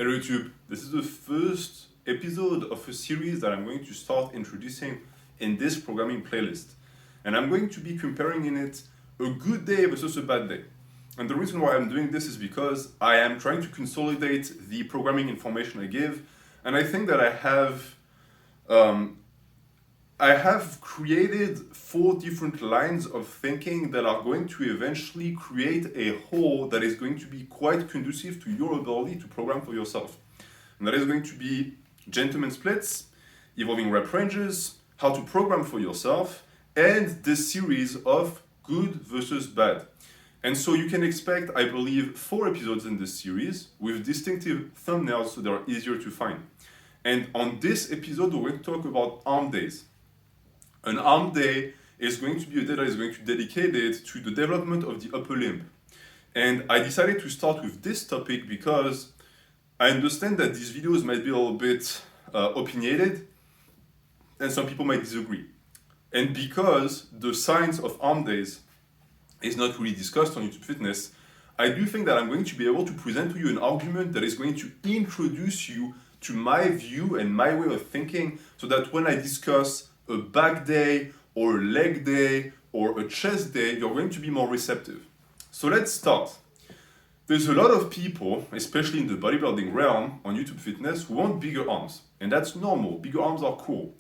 Hello YouTube, this is the first episode of a series that I'm going to start introducing in this programming playlist. And I'm going to be comparing in it a good day versus a bad day. And the reason why I'm doing this is because I am trying to consolidate the programming information I give, and I think that I have created 4 different lines of thinking that are going to eventually create a whole that is going to be quite conducive to your ability to program for yourself. And that is going to be gentleman splits, evolving rep ranges, how to program for yourself, and this series of good versus bad. And so you can expect, I believe, 4 episodes in this series with distinctive thumbnails so they're easier to find. And on this episode, we're going to talk about arm days. An arm day is going to be a day that is going to be dedicated to the development of the upper limb. And I decided to start with this topic because I understand that these videos might be a little bit opinionated and some people might disagree. And because the science of arm days is not really discussed on YouTube Fitness, I do think that I'm going to be able to present to you an argument that is going to introduce you to my view and my way of thinking so that when I discuss a back day or a leg day or a chest day, you're going to be more receptive. So let's start. There's a lot of people, especially in the bodybuilding realm on YouTube Fitness, who want bigger arms. And that's normal. Bigger arms are cool.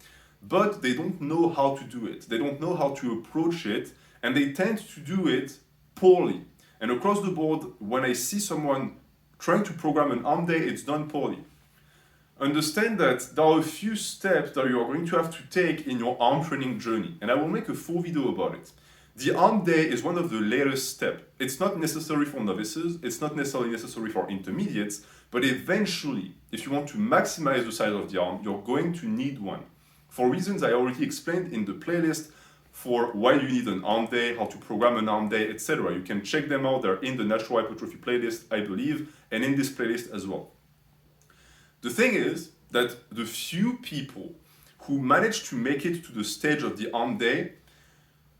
But they don't know how to do it. They don't know how to approach it. And they tend to do it poorly. And across the board, when I see someone trying to program an arm day, it's done poorly. Understand that there are a few steps that you are going to have to take in your arm training journey, and I will make a full video about it. The arm day is one of the latest steps. It's not necessary for novices, it's not necessarily necessary for intermediates, but eventually, if you want to maximize the size of the arm, you're going to need one. For reasons I already explained in the playlist for why you need an arm day, how to program an arm day, etc. You can check them out, they're in the natural hypertrophy playlist, I believe, and in this playlist as well. The thing is that the few people who manage to make it to the stage of the arm day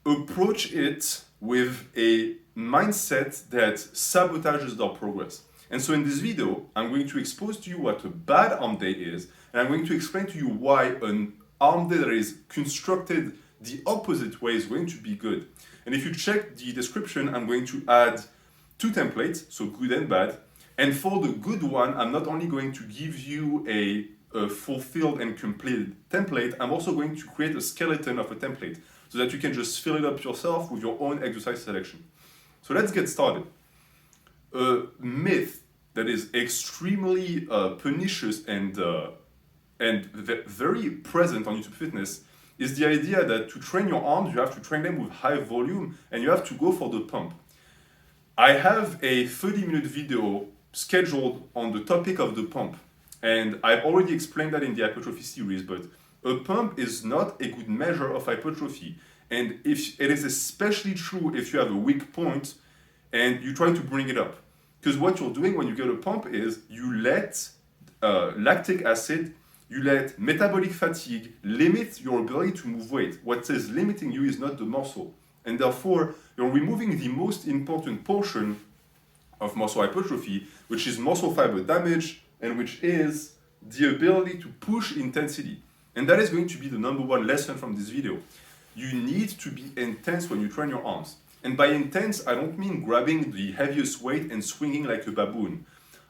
approach it with a mindset that sabotages their progress. And so in this video, I'm going to expose to you what a bad arm day is, and I'm going to explain to you why an arm day that is constructed the opposite way is going to be good. And if you check the description, I'm going to add 2 templates, so good and bad. And for the good one, I'm not only going to give you a fulfilled and completed template, I'm also going to create a skeleton of a template so that you can just fill it up yourself with your own exercise selection. So let's get started. A myth that is extremely pernicious and very present on YouTube Fitness is the idea that to train your arms, you have to train them with high volume and you have to go for the pump. I have a 30-minute video scheduled on the topic of the pump, and I've already explained that in the hypertrophy series, but a pump is not a good measure of hypertrophy, and if it is especially true if you have a weak point and you try to bring it up, because what you're doing when you get a pump is you let lactic acid, you let metabolic fatigue limit your ability to move weight. What is limiting you is not the muscle, and therefore you're removing the most important portion of muscle hypertrophy, which is muscle fiber damage, and which is the ability to push intensity. And that is going to be the number 1 lesson from this video. You need to be intense when you train your arms. And by intense, I don't mean grabbing the heaviest weight and swinging like a baboon.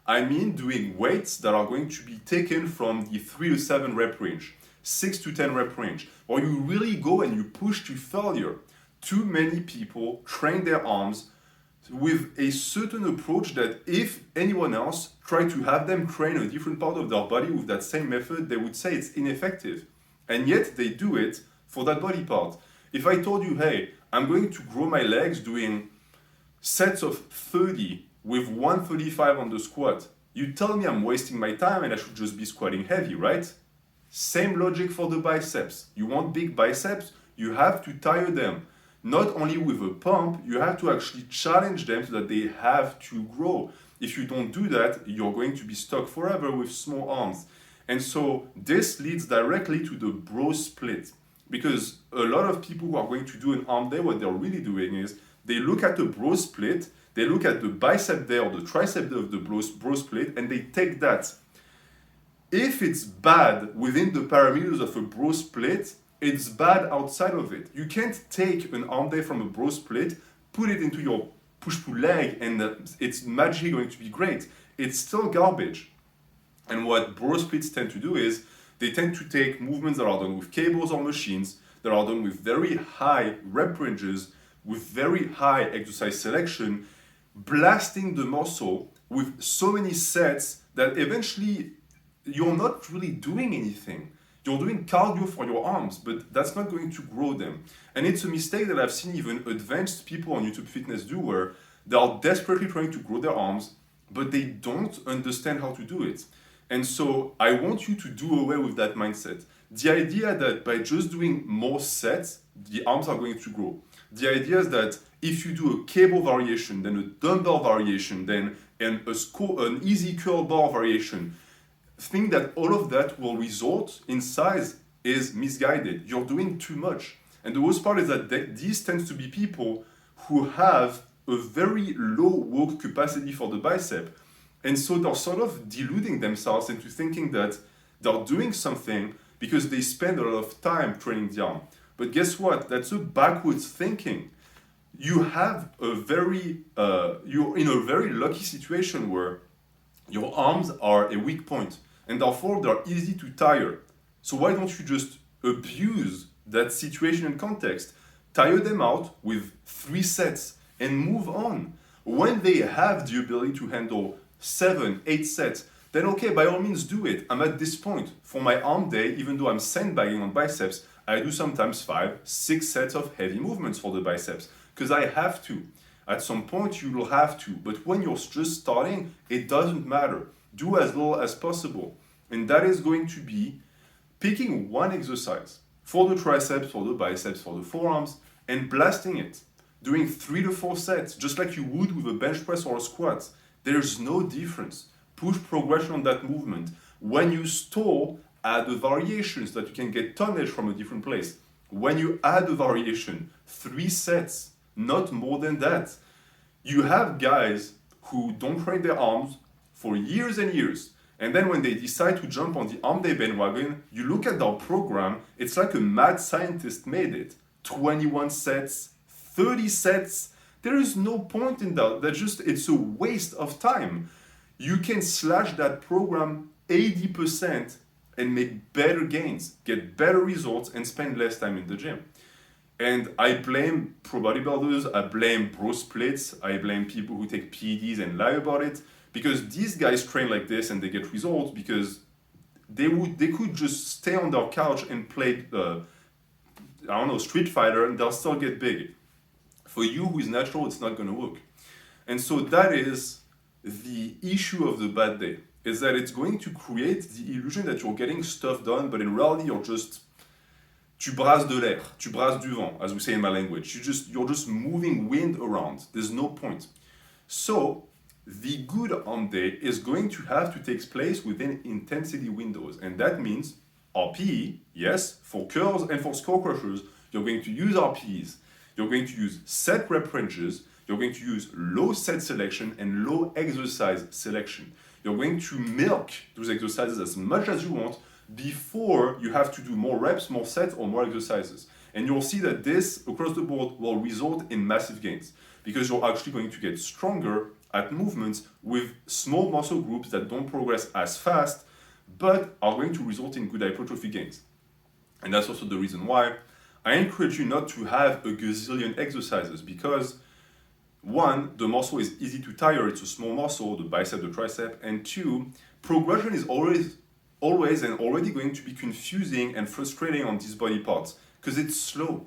I mean doing weights that are going to be taken from the 3 to 7 rep range, 6 to 10 rep range, or you really go and you push to failure. Too many people train their arms with a certain approach that if anyone else tried to have them train a different part of their body with that same method, they would say it's ineffective. And yet they do it for that body part. If I told you, hey, I'm going to grow my legs doing sets of 30 with 135 on the squat, you tell me I'm wasting my time and I should just be squatting heavy, right? Same logic for the biceps. You want big biceps, you have to tire them. Not only with a pump, you have to actually challenge them so that they have to grow. If you don't do that, you're going to be stuck forever with small arms. And so this leads directly to the bro split. Because a lot of people who are going to do an arm day, what they're really doing is they look at the bro split, They look at the bicep day or the tricep day of the bro split, and they take that. If it's bad within the parameters of a bro split, it's bad outside of it. You can't take an arm day from a bro split, put it into your push-pull leg, and it's magically going to be great. It's still garbage. And what bro splits tend to do is they tend to take movements that are done with cables or machines, that are done with very high rep ranges, with very high exercise selection, blasting the muscle with so many sets that eventually you're not really doing anything. You're doing cardio for your arms, but that's not going to grow them. And it's a mistake that I've seen even advanced people on YouTube Fitness do, where they are desperately trying to grow their arms, but they don't understand how to do it. And so I want you to do away with that mindset. The idea that by just doing more sets, the arms are going to grow. The idea is that if you do a cable variation, then a dumbbell variation, then an easy curl bar variation, think that all of that will result in size is misguided. You're doing too much. And the worst part is that these tends to be people who have a very low work capacity for the bicep. And so they're sort of deluding themselves into thinking that they're doing something because they spend a lot of time training the arm. But guess what? That's a backwards thinking. You have you're in a very lucky situation where your arms are a weak point and therefore they're easy to tire. So why don't you just abuse that situation and context? Tire them out with 3 sets and move on. When they have the ability to handle 7, 8 sets, then okay, by all means do it. I'm at this point. For my arm day, even though I'm sandbagging on biceps, I do sometimes 5, 6 sets of heavy movements for the biceps because I have to. At some point, you will have to. But when you're just starting, it doesn't matter. Do as little as possible. And that is going to be picking one exercise for the triceps, for the biceps, for the forearms, and blasting it. Doing 3 to 4 sets, just like you would with a bench press or a squat. There's no difference. Push progression on that movement. When you stall, add the variations that you can get tonnage from a different place. When you add the variation, 3 sets, not more than that. You have guys who don't train their arms for years and years. And then when they decide to jump on the arm day bandwagon, you look at their program, it's like a mad scientist made it. 21 sets, 30 sets. There is no point in that. It's a waste of time. You can slash that program 80% and make better gains, get better results, and spend less time in the gym. And I blame pro bodybuilders, I blame bro splits, I blame people who take PEDs and lie about it, because these guys train like this and they get results because they could just stay on their couch and play, Street Fighter, and they'll still get big. For you who is natural, it's not going to work. And so that is the issue of the bad day, is that it's going to create the illusion that you're getting stuff done, but in reality, tu brasses de l'air, tu brasses du vent, as we say in my language. You're just moving wind around. There's no point. So the good arm day is going to have to take place within intensity windows. And that means RPE, yes, for curls and for skull crushers, you're going to use RPEs. You're going to use set rep ranges. You're going to use low set selection and low exercise selection. You're going to milk those exercises as much as you want before you have to do more reps, more sets, or more exercises. And you'll see that this, across the board, will result in massive gains because you're actually going to get stronger at movements with small muscle groups that don't progress as fast, but are going to result in good hypertrophy gains. And that's also the reason why I encourage you not to have a gazillion exercises because, one, the muscle is easy to tire, it's a small muscle, the bicep, the tricep, and 2, progression is always and already going to be confusing and frustrating on these body parts because it's slow.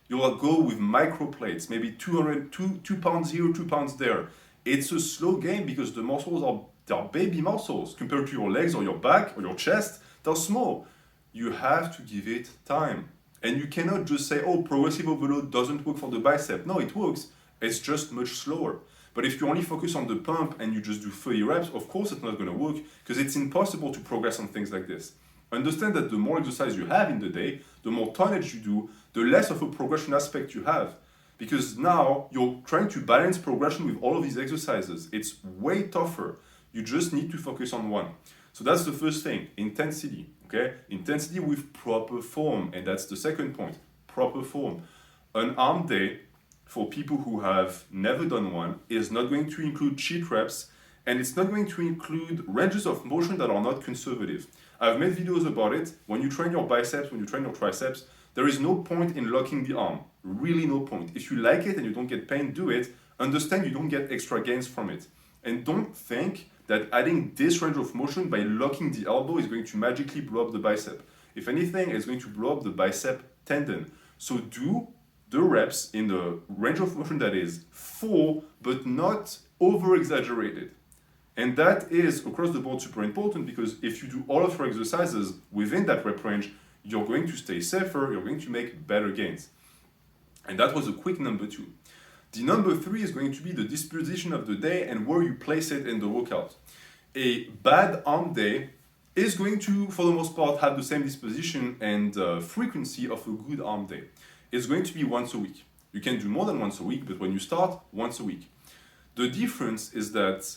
You'll go with micro plates, maybe 2 pounds here, 2 pounds there. It's a slow game because the muscles they're baby muscles compared to your legs or your back or your chest. They're small. You have to give it time. And you cannot just say, oh, progressive overload doesn't work for the bicep. No, it works. It's just much slower. But if you only focus on the pump and you just do 30 reps, of course it's not going to work because it's impossible to progress on things like this. Understand that the more exercise you have in the day, the more tonnage you do, the less of a progression aspect you have. because now you're trying to balance progression with all of these exercises. It's way tougher. You just need to focus on one. So that's the first thing, intensity, okay? Intensity with proper form, and that's the second point, proper form. An arm day for people who have never done one is not going to include cheat reps, and it's not going to include ranges of motion that are not conservative. I've made videos about it. When you train your biceps, when you train your triceps, there is no point in locking the arm. Really no point. If you like it and you don't get pain, do it. Understand you don't get extra gains from it. And don't think that adding this range of motion by locking the elbow is going to magically blow up the bicep. If anything, it's going to blow up the bicep tendon. So do the reps in the range of motion that is full, but not over-exaggerated. And that is, across the board, super important, because if you do all of your exercises within that rep range, you're going to stay safer, you're going to make better gains. And that was a quick number 2. The number 3 is going to be the disposition of the day and where you place it in the workout. A bad arm day is going to, for the most part, have the same disposition and frequency of a good arm day. It's going to be once a week. You can do more than once a week, but when you start, once a week. The difference is that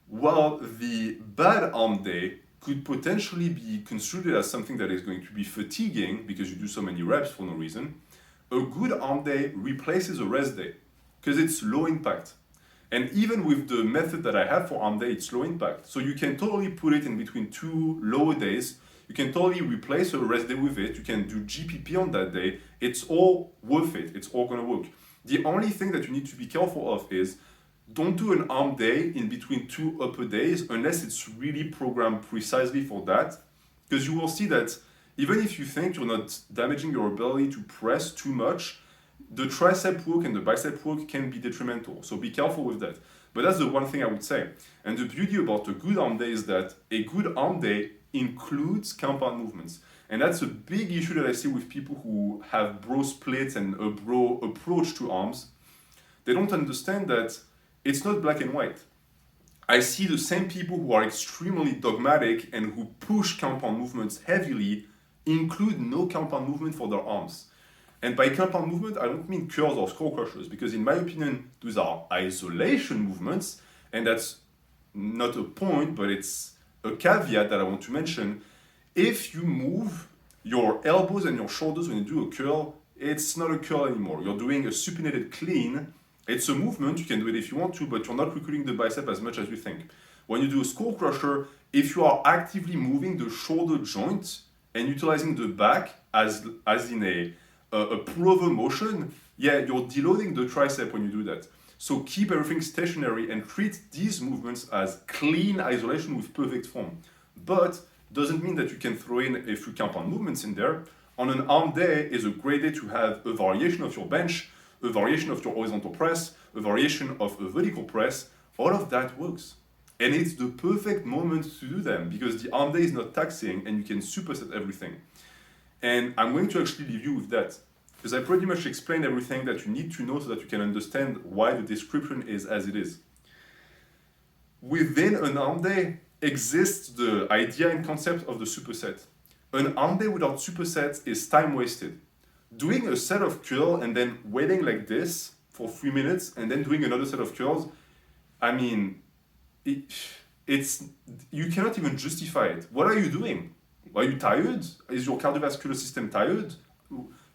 while the bad arm day could potentially be construed as something that is going to be fatiguing because you do so many reps for no reason, a good arm day replaces a rest day because it's low impact. And even with the method that I have for arm day, it's low impact. So you can totally put it in between 2 lower days. You can totally replace a rest day with it. You can do GPP on that day. It's all worth it. It's all gonna work. The only thing that you need to be careful of is don't do an arm day in between 2 upper days unless it's really programmed precisely for that. Because you will see that even if you think you're not damaging your ability to press too much, the tricep work and the bicep work can be detrimental. So be careful with that. But that's the one thing I would say. And the beauty about a good arm day is that a good arm day includes compound movements. And that's a big issue that I see with people who have bro splits and a bro approach to arms. They don't understand that it's not black and white. I see the same people who are extremely dogmatic and who push compound movements heavily include no compound movement for their arms. And by compound movement, I don't mean curls or skull crushers, because in my opinion, those are isolation movements, and that's not a point, but it's a caveat that I want to mention. If you move your elbows and your shoulders when you do a curl, it's not a curl anymore. You're doing a supinated clean. It's a movement, you can do it if you want to, but you're not recruiting the bicep as much as you think. When you do a skull crusher, if you are actively moving the shoulder joint and utilizing the back as in a pullover motion, yeah, you're deloading the tricep when you do that. So keep everything stationary and treat these movements as clean isolation with perfect form. But doesn't mean that you can throw in a few compound movements in there. On an arm day is a great day to have a variation of your bench, a variation of your horizontal press, a variation of a vertical press. All of that works. And it's the perfect moment to do them because the arm day is not taxing and you can superset everything. And I'm going to actually leave you with that because I pretty much explained everything that you need to know so that you can understand why the description is as it is. Within an arm day exists the idea and concept of the superset. An arm day without supersets is time wasted. Doing a set of curls and then waiting like this for 3 minutes and then doing another set of curls, I mean, it's you cannot even justify it. What are you doing? Are you tired? Is your cardiovascular system tired?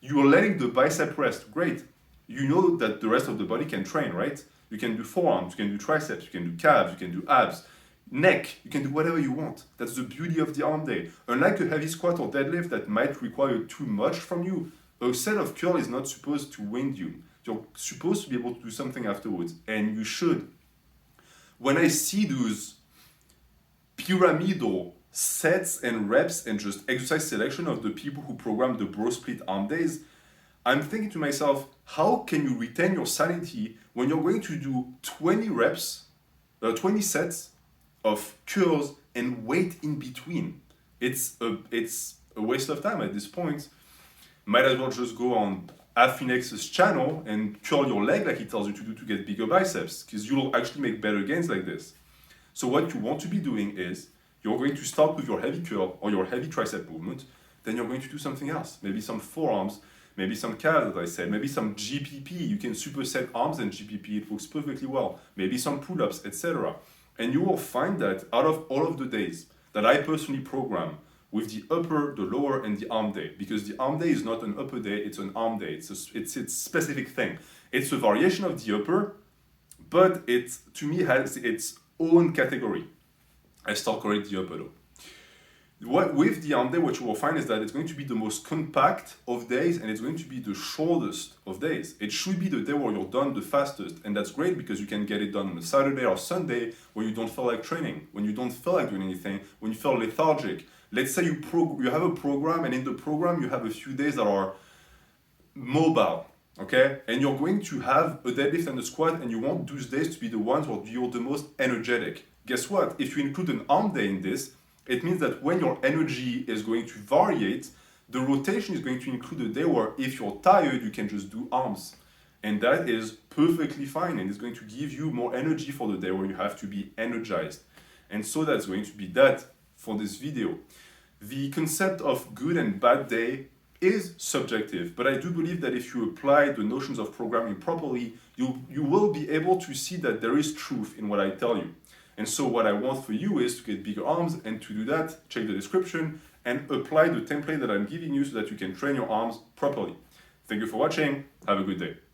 You are letting the bicep rest. Great. You know that the rest of the body can train, right? You can do forearms, you can do triceps, you can do calves, you can do abs, neck, you can do whatever you want. That's the beauty of the arm day. Unlike a heavy squat or deadlift that might require too much from you, a set of curl is not supposed to wind you. You're supposed to be able to do something afterwards, and you should. When I see those pyramidal sets and reps and just exercise selection of the people who program the bro split arm days, I'm thinking to myself, how can you retain your sanity when you're going to do 20 reps, 20 sets of curls and wait in between? It's a waste of time at this point. Might as well just go on Afinex's channel and curl your leg like he tells you to do to get bigger biceps, because you'll actually make better gains like this. So what you want to be doing is you're going to start with your heavy curl or your heavy tricep movement, then you're going to do something else, maybe some forearms, maybe some calves that I said, maybe some GPP. You can superset arms and GPP, it works perfectly well. Maybe some pull-ups, etc. And you will find that out of all of the days that I personally program with the upper, the lower, and the arm day, because the arm day is not an upper day, it's an arm day. It's a specific thing. It's a variation of the upper, but it, to me, has its own category. I still call it the upper though. With the arm day, what you will find is that it's going to be the most compact of days and it's going to be the shortest of days. It should be the day where you're done the fastest, and that's great because you can get it done on a Saturday or Sunday where you don't feel like training, when you don't feel like doing anything, when you feel lethargic. Let's say you have a program, and in the program you have a few days that are mobile, okay? And you're going to have a deadlift and a squat, and you want those days to be the ones where you're the most energetic. Guess what? If you include an arm day in this, it means that when your energy is going to variate, the rotation is going to include a day where if you're tired, you can just do arms. And that is perfectly fine, and it's going to give you more energy for the day where you have to be energized. And so that's going to be that for this video. The concept of good and bad day is subjective, but I do believe that if you apply the notions of programming properly, you will be able to see that there is truth in what I tell you. And so what I want for you is to get bigger arms, and to do that, check the description and apply the template that I'm giving you so that you can train your arms properly. Thank you for watching. Have a good day.